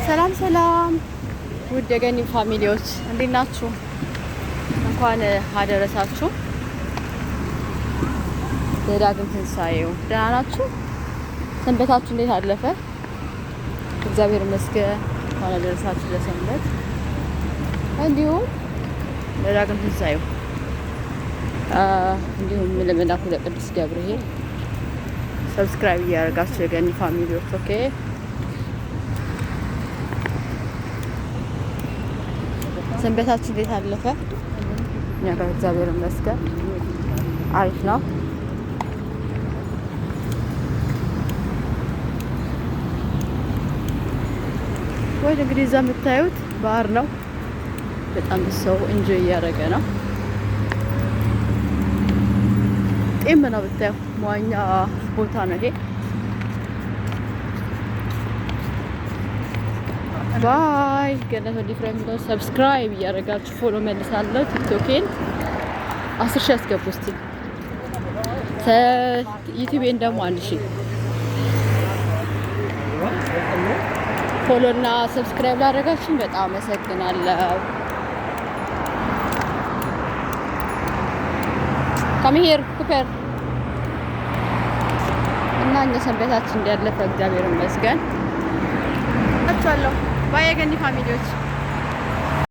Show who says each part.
Speaker 1: ሰላም ሰላም ውድ የገኒ ፋሚሊዎች እንዴት ናችሁ? እንኳን አደረሳችሁ ለዳግም ትንሳኤው። ደህና ናችሁ? ሰንበታችሁ እንዴት አለፈ? እግዚአብሔር ይመስገን። እንኳን አደረሳችሁ ለሰንበት እንዲሁም ለዳግም ትንሳኤው እንዲሁም ለመላኩ ለቅዱስ ገብርኤል ሰብስክራይብ እያደረጋችሁ የገኒ ፋሚሊዎች ኦኬ። ሰንበታችሁ እንዴት አለፈ? እኛ ጋር እግዚአብሔር ይመስገን አሪፍ ነው። ወይ እንግዲህ እዛ የምታዩት ባህር ነው። በጣም ሰው ኢንጆይ እያደረገ ነው። ጤም ነው ብታዩ፣ መዋኛ ቦታ ነው ይሄ። ባይ ገነት ዲፍረንት ነው። ሰብስክራይብ እያደረጋችሁ ፎሎ መልሳለሁ። ቲክቶኬን 10,000 አስገቡ እስቲ። ዩቲዩቤን ደግሞ 1,000 ፎሎ እና ሰብስክራይብ ላደረጋችሁ በጣም አመሰግናለሁ። ካምሄር ኩፐር እና እኛ ሰንበታችን እንዲያለፈ እግዚአብሔር ይመስገን። አቻለሁ ባይ የገኒ ፋሚሊዎች